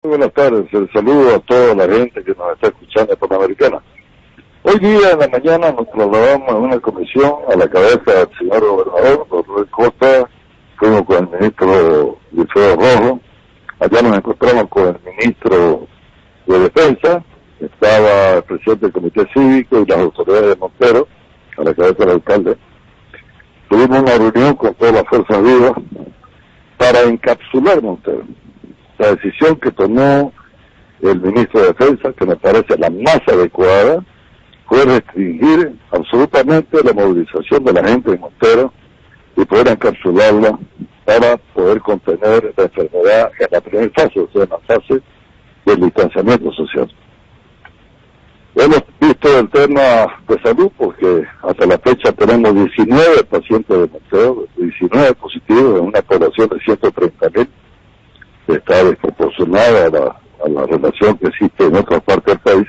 Buenas tardes, el saludo a toda la gente que nos está escuchando en Panamericana. Hoy día en la mañana nos trasladamos a una comisión a la cabeza del señor gobernador, doctor Costa, fuimos con el ministro Wilfredo Rojo, allá nos encontramos con el ministro de Defensa, estaba el presidente del Comité Cívico y las autoridades de Montero, a la cabeza del alcalde. Tuvimos una reunión con todas las fuerzas vivas para encapsular Montero. La decisión que tomó el ministro de Defensa, que me parece la más adecuada, fue restringir absolutamente la movilización de la gente en Montero y poder encapsularla para poder contener la enfermedad en la primera fase, o sea, en la fase del distanciamiento social. Hemos visto el tema de salud porque hasta la fecha tenemos 19 pacientes de Montero, 19 positivos en una población de 130.000. Está desproporcionada a la relación que existe en otras partes del país,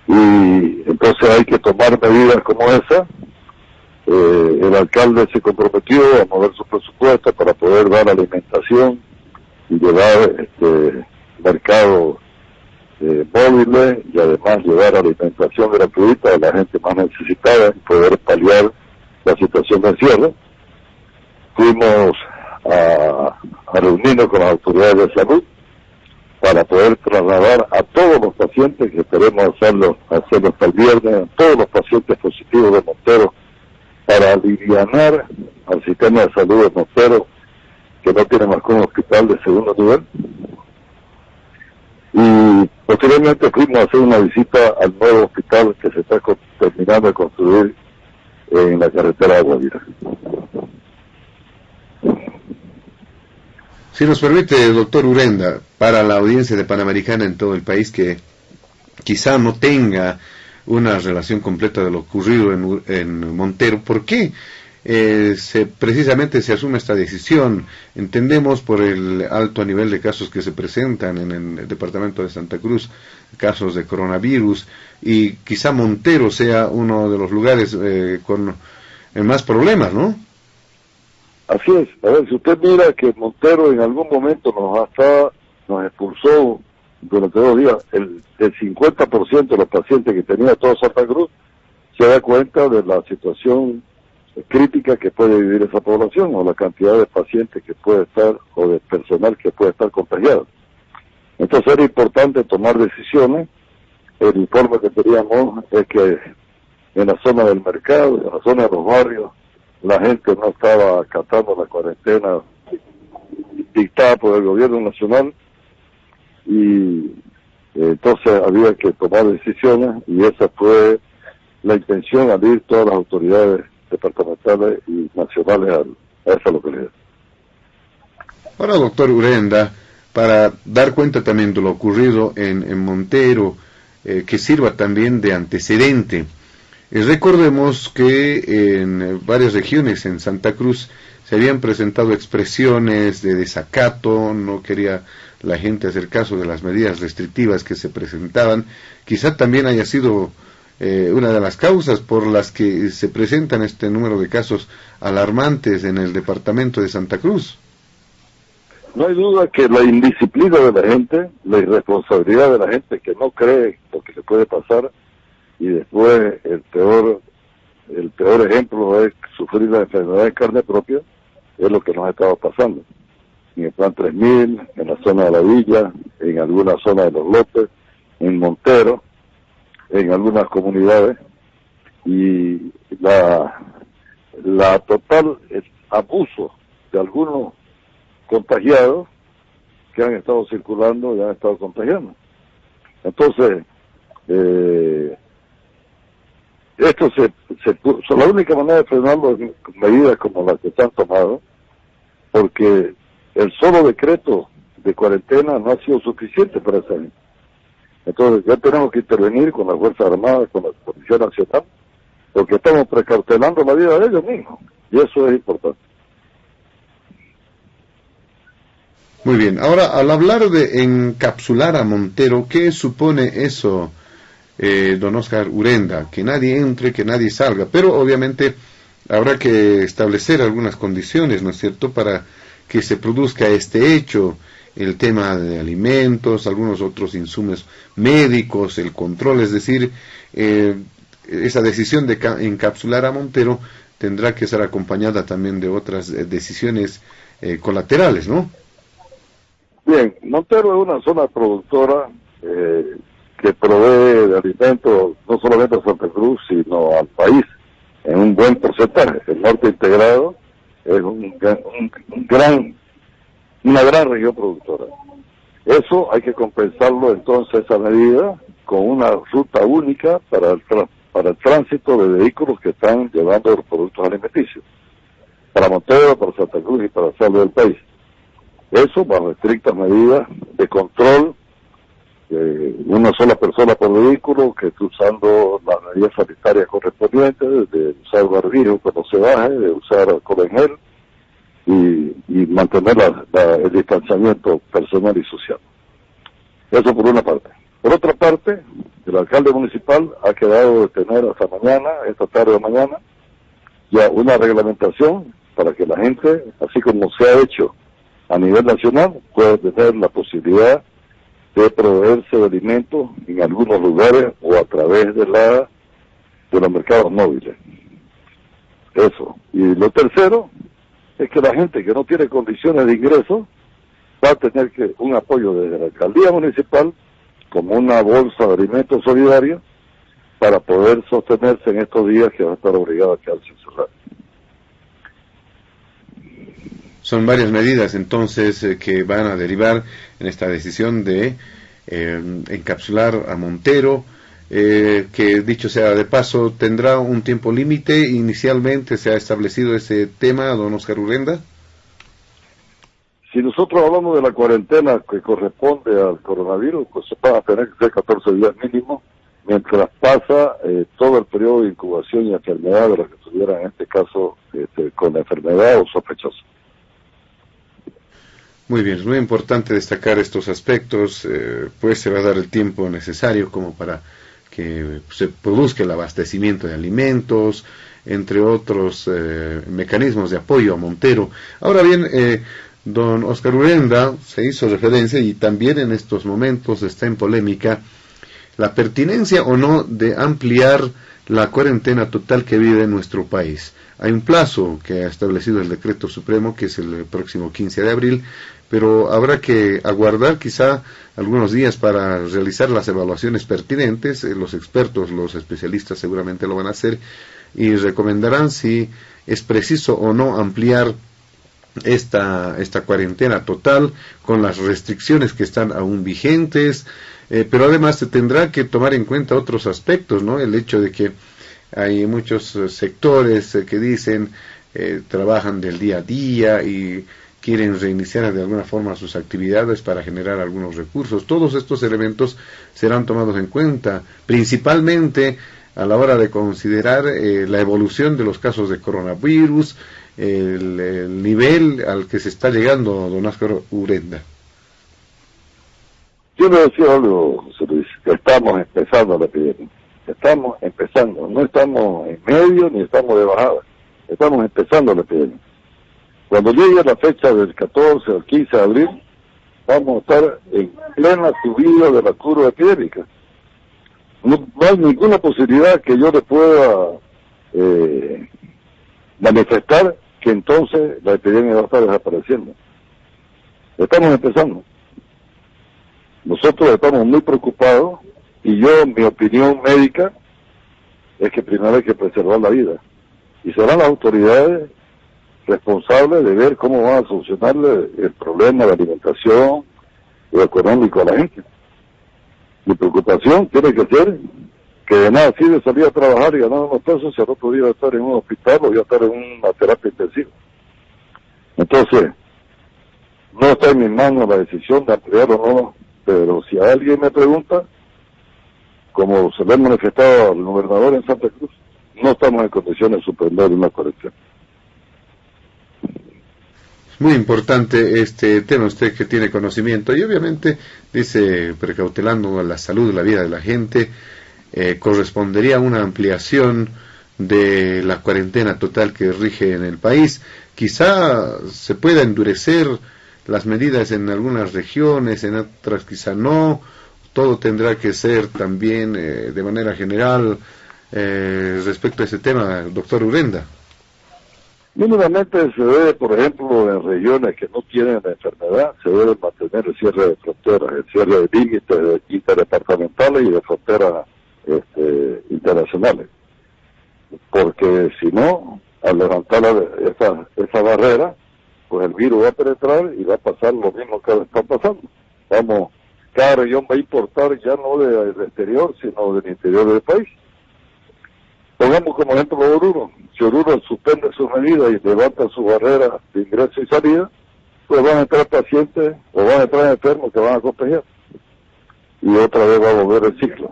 y entonces hay que tomar medidas como esa. El alcalde se comprometió a mover su presupuesto para poder dar alimentación y llevar mercados móviles y además llevar alimentación gratuita a la gente más necesitada y poder paliar la situación de encierro. Fuimos a reunirnos con las autoridades de salud para poder trasladar a todos los pacientes, que esperemos hacerlo hasta el viernes, a todos los pacientes positivos de Montero, para alivianar al sistema de salud de Montero, que no tiene más que un hospital de segundo nivel. Y posteriormente fuimos a hacer una visita al nuevo hospital que se está terminando de construir en la carretera de Guavira. Si nos permite, doctor Urenda, para la audiencia de Panamericana en todo el país que quizá no tenga una relación completa de lo ocurrido en Montero, ¿por qué precisamente se asume esta decisión? Entendemos por el alto nivel de casos que se presentan en el departamento de Santa Cruz, casos de coronavirus, y quizá Montero sea uno de los lugares con más problemas, ¿no? Así es. A ver, si usted mira que Montero en algún momento nos expulsó durante 2 días, el 50% de los pacientes que tenía todo Santa Cruz, se da cuenta de la situación crítica que puede vivir esa población, o la cantidad de pacientes que puede estar, o de personal que puede estar contagiado. Entonces era importante tomar decisiones. El informe que teníamos es que en la zona del mercado, en la zona de los barrios, la gente no estaba acatando la cuarentena dictada por el gobierno nacional, y entonces había que tomar decisiones, y esa fue la intención al ir todas las autoridades departamentales y nacionales a esa localidad. Ahora, doctor Urenda, para dar cuenta también de lo ocurrido en Montero, que sirva también de antecedente. Recordemos que en varias regiones en Santa Cruz se habían presentado expresiones de desacato, no quería la gente hacer caso de las medidas restrictivas que se presentaban. Quizá también haya sido una de las causas por las que se presentan este número de casos alarmantes en el departamento de Santa Cruz. No hay duda que la indisciplina de la gente, la irresponsabilidad de la gente que no cree lo que le puede pasar, y después el peor ejemplo es sufrir la enfermedad en carne propia, es lo que nos ha estado pasando. En el Plan 3000, en la zona de la Villa, en alguna zona de Los López, en Montero, en algunas comunidades, y la total abuso de algunos contagiados que han estado circulando y han estado contagiando. Entonces, esto la única manera de frenarlo es medidas como las que se han tomado, porque el solo decreto de cuarentena no ha sido suficiente para esa gente. Entonces ya tenemos que intervenir con las Fuerzas Armadas, con la Policía Nacional, porque estamos precautelando la vida de ellos mismos, y eso es importante. Muy bien, ahora al hablar de encapsular a Montero, ¿qué supone eso, don Oscar Urenda? Que nadie entre, que nadie salga, pero obviamente habrá que establecer algunas condiciones, ¿no es cierto?, para que se produzca este hecho. el tema de alimentos, algunos otros insumos médicos, el control, es decir, esa decisión de encapsular a Montero tendrá que ser acompañada también de otras decisiones colaterales, ¿no? Bien, Montero es una zona productora que provee de alimentos no solamente a Santa Cruz, sino al país, en un buen porcentaje. El norte integrado es una gran región productora. Eso hay que compensarlo entonces, esa medida, con una ruta única para el tránsito de vehículos que están llevando los productos alimenticios, para Montero, para Santa Cruz y para el saldo del país. Eso bajo estrictas medidas de control, una sola persona por vehículo, que esté usando las medidas sanitarias correspondientes, de usar barbijo cuando se baje, de usar alcohol en gel y mantener el distanciamiento personal y social. Eso por una parte. Por otra parte, el alcalde municipal ha quedado de tener hasta mañana, esta tarde o mañana, ya una reglamentación para que la gente, así como se ha hecho a nivel nacional, pueda tener la posibilidad de proveerse de alimentos en algunos lugares o a través de los mercados móviles. Eso. Y lo tercero es que la gente que no tiene condiciones de ingreso va a tener un apoyo desde la alcaldía municipal, como una bolsa de alimentos solidarios, para poder sostenerse en estos días que va a estar obligado a quedarse encerrado. Son varias medidas entonces que van a derivar en esta decisión de encapsular a Montero, que dicho sea de paso, ¿tendrá un tiempo límite? Inicialmente se ha establecido ese tema, don Oscar Urenda. Si nosotros hablamos de la cuarentena que corresponde al coronavirus, pues van a tener que ser 14 días mínimo, mientras pasa todo el periodo de incubación y enfermedad de los que estuvieran, en este caso, con la enfermedad o sospechosos. Muy bien, es muy importante destacar estos aspectos, pues se va a dar el tiempo necesario como para que se produzca el abastecimiento de alimentos, entre otros mecanismos de apoyo a Montero. Ahora bien, don Oscar Urenda se hizo referencia y también en estos momentos está en polémica la pertinencia o no de ampliar la cuarentena total que vive en nuestro país. Hay un plazo que ha establecido el decreto supremo, que es el próximo 15 de abril, pero habrá que aguardar quizá algunos días para realizar las evaluaciones pertinentes. Los expertos, los especialistas seguramente lo van a hacer y recomendarán si es preciso o no ampliar esta cuarentena total con las restricciones que están aún vigentes, pero además se tendrá que tomar en cuenta otros aspectos, ¿no? El hecho de que hay muchos sectores que dicen trabajan del día a día y quieren reiniciar de alguna forma sus actividades para generar algunos recursos. Todos estos elementos serán tomados en cuenta, principalmente a la hora de considerar la evolución de los casos de coronavirus, el nivel al que se está llegando, don Oscar Urenda. Yo le decía algo, José Luis, que estamos empezando la epidemia. Estamos empezando, no estamos en medio ni estamos de bajada. Estamos empezando la epidemia. Cuando llegue la fecha del 14 al 15 de abril, vamos a estar en plena subida de la curva epidémica. No hay ninguna posibilidad que yo le pueda manifestar que entonces la epidemia va a estar desapareciendo. Estamos empezando. Nosotros estamos muy preocupados y mi opinión médica es que primero hay que preservar la vida. Y serán las autoridades responsables de ver cómo van a solucionarle el problema de alimentación y económico a la gente. Mi preocupación tiene que ser que de nada sirve salir a trabajar y ganar unos pesos si al otro día va a estar en un hospital o va a estar en una terapia intensiva. Entonces, no está en mis manos la decisión de ampliar o no, pero si alguien me pregunta, como se le ha manifestado al gobernador en Santa Cruz, no estamos en condiciones de suspender una cuarentena. Muy importante este tema, usted que tiene conocimiento, y obviamente dice, precautelando la salud, la vida de la gente, correspondería una ampliación de la cuarentena total que rige en el país. Quizá se pueda endurecer las medidas en algunas regiones, en otras quizá no, todo tendrá que ser también de manera general respecto a ese tema, doctor Urenda. Mínimamente se debe, por ejemplo, en regiones que no tienen la enfermedad, se debe mantener el cierre de fronteras, el cierre de límites interdepartamentales y de fronteras internacionales. Porque si no, al levantar esa barrera, pues el virus va a penetrar y va a pasar lo mismo que está pasando. Cada región va a importar ya no del exterior, sino del interior del país. Pongamos como ejemplo Oruro. Si Oruro suspende sus medidas y levanta su barrera de ingreso y salida, pues van a entrar pacientes o van a entrar enfermos que van a contagiar. Y otra vez va a volver el ciclo.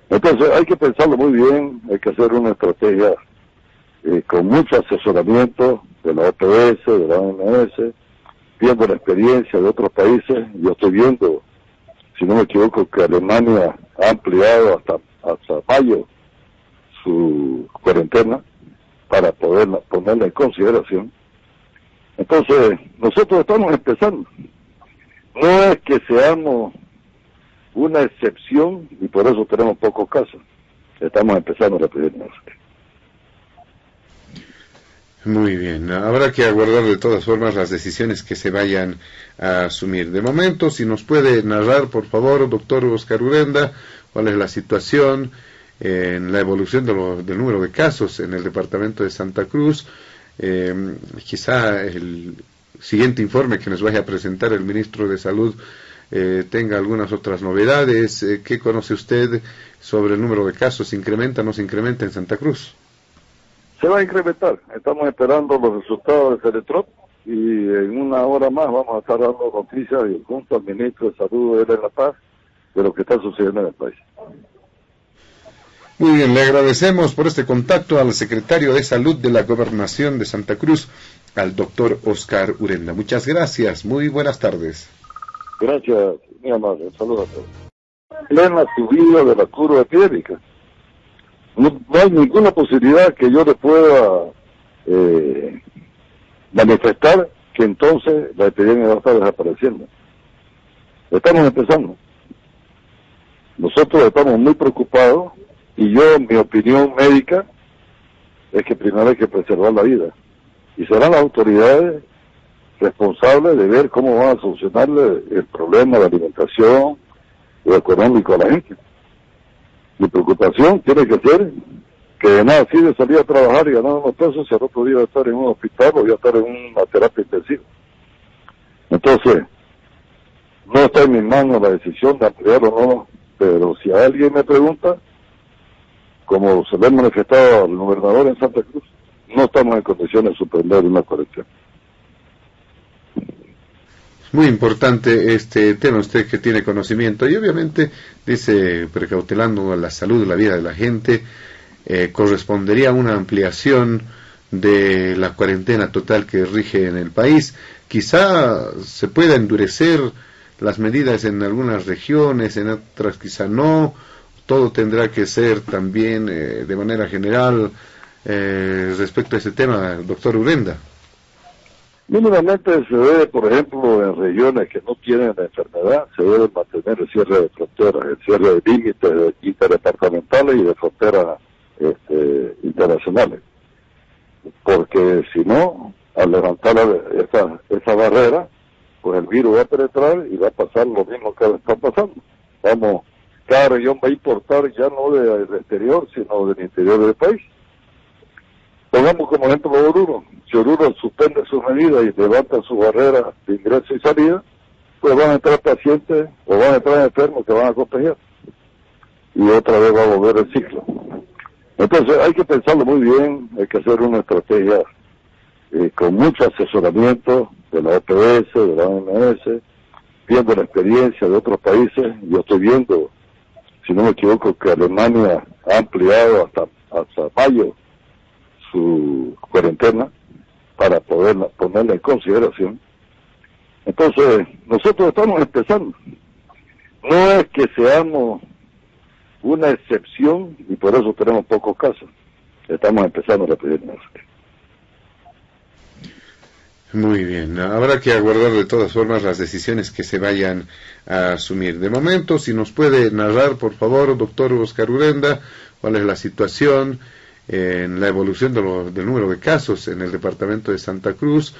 Entonces hay que pensarlo muy bien, hay que hacer una estrategia con mucho asesoramiento de la OPS, de la OMS, viendo la experiencia de otros países. Yo estoy viendo, si no me equivoco, que Alemania ha ampliado hasta mayo su cuarentena para ponerla en consideración. Entonces, nosotros estamos empezando. No es que seamos una excepción y por eso tenemos pocos casos. Estamos empezando la epidemia. Muy bien, habrá que aguardar de todas formas las decisiones que se vayan a asumir. De momento, si nos puede narrar, por favor, doctor Oscar Urenda, cuál es la situación en la evolución del número de casos en el departamento de Santa Cruz. Quizá el siguiente informe que nos vaya a presentar el ministro de Salud tenga algunas otras novedades. ¿Qué conoce usted sobre el número de casos? ¿Se incrementa o no se incrementa en Santa Cruz? Se va a incrementar. Estamos esperando los resultados de Teletrop y en una hora más vamos a estar dando noticias junto al ministro de Salud de La Paz de lo que está sucediendo en el país. Muy bien, le agradecemos por este contacto al secretario de Salud de la Gobernación de Santa Cruz, al doctor Oscar Urenda. Muchas gracias, muy buenas tardes. Gracias, mi amable, saludos a todos. Plena subida de la curva epidémica. No hay ninguna posibilidad que yo le pueda manifestar que entonces la epidemia va a estar desapareciendo. Estamos empezando. Nosotros estamos muy preocupados y mi opinión médica es que primero hay que preservar la vida. Y serán las autoridades responsables de ver cómo van a solucionarle el problema de alimentación o económico a la gente. Mi preocupación tiene que ser que de nada sirve salir a trabajar y ganar unos pesos si al otro día va a estar en un hospital o voy a estar en una terapia intensiva. Entonces, no está en mis manos la decisión de ampliar o no, pero si alguien me pregunta, como se le ha manifestado al gobernador en Santa Cruz, no estamos en condiciones de suspender una cuarentena. Muy importante este tema, usted que tiene conocimiento, y obviamente dice, precautelando la salud, la vida de la gente, correspondería una ampliación de la cuarentena total que rige en el país. Quizá se pueda endurecer las medidas en algunas regiones, en otras quizá no, todo tendrá que ser también de manera general respecto a ese tema, doctor Urenda. Mínimamente se debe, por ejemplo, en regiones que no tienen la enfermedad, se debe mantener el cierre de fronteras, el cierre de límites interdepartamentales y de fronteras internacionales. Porque si no, al levantar esa barrera, pues el virus va a penetrar y va a pasar lo mismo que está pasando. Cada región va a importar ya no del exterior, sino del interior del país. Pongamos como ejemplo Oruro. Si Oruro suspende sus medidas y levanta su barrera de ingreso y salida, pues van a entrar pacientes o van a entrar enfermos que van a contagiar. Y otra vez va a volver el ciclo. Entonces hay que pensarlo muy bien, hay que hacer una estrategia con mucho asesoramiento de la OPS, de la OMS, viendo la experiencia de otros países. Yo estoy viendo, si no me equivoco, que Alemania ha ampliado hasta mayo su cuarentena para ponerla en consideración. Entonces, nosotros estamos empezando. No es que seamos una excepción y por eso tenemos pocos casos. Estamos empezando la epidemia. Muy bien, habrá que aguardar de todas formas las decisiones que se vayan a asumir. De momento, si nos puede narrar, por favor, doctor Oscar Urenda, cuál es la situación en la evolución del número de casos en el departamento de Santa Cruz.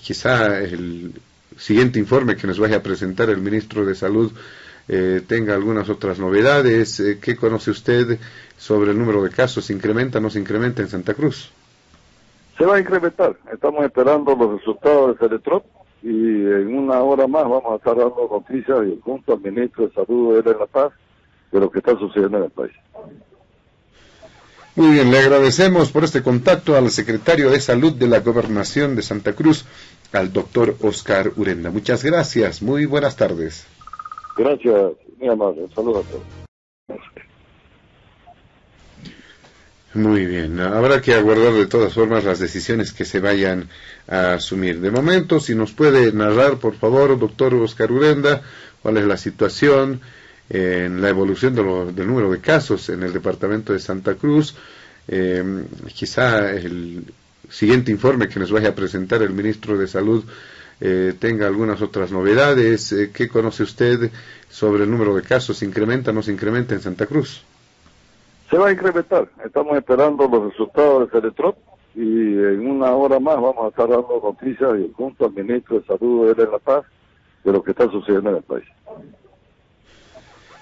Quizá el siguiente informe que nos vaya a presentar el ministro de Salud tenga algunas otras novedades. ¿Qué conoce usted sobre el número de casos? ¿Se incrementa o no se incrementa en Santa Cruz? Se va a incrementar. Estamos esperando los resultados de Ceretrop y en una hora más vamos a estar dando noticias junto al ministro de Salud, él en La Paz, de lo que está sucediendo en el país. Muy bien, le agradecemos por este contacto al secretario de Salud de la Gobernación de Santa Cruz, al doctor Oscar Urenda. Muchas gracias, muy buenas tardes. Gracias, muy amable. Saludos a todos. Muy bien, habrá que aguardar de todas formas las decisiones que se vayan a asumir. De momento, si nos puede narrar, por favor, doctor Oscar Urenda, cuál es la situación en la evolución del número de casos en el departamento de Santa Cruz. Quizá el siguiente informe que nos vaya a presentar el ministro de Salud tenga algunas otras novedades. ¿Qué conoce usted sobre el número de casos? ¿Se incrementa o no se incrementa en Santa Cruz? Se va a incrementar. Estamos esperando los resultados de Ceretrop y en una hora más vamos a estar dando noticias junto al ministro de Salud, él en La Paz, de lo que está sucediendo en el país.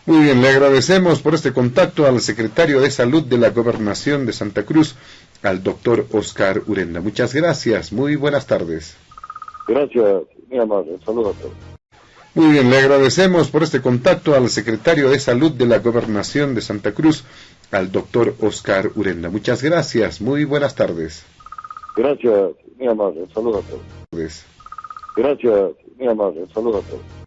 Muy bien, le agradecemos por este contacto al secretario de Salud de la Gobernación de Santa Cruz, al doctor Oscar Urenda. Muchas gracias, muy buenas tardes. Gracias, muy amable. Saludos a todos. Muy bien, le agradecemos por este contacto al secretario de Salud de la Gobernación de Santa Cruz, al doctor Oscar Urenda. Muchas gracias, muy buenas tardes. Gracias, muy amable. Saludos a todos. Gracias, muy amable. Saludos a todos.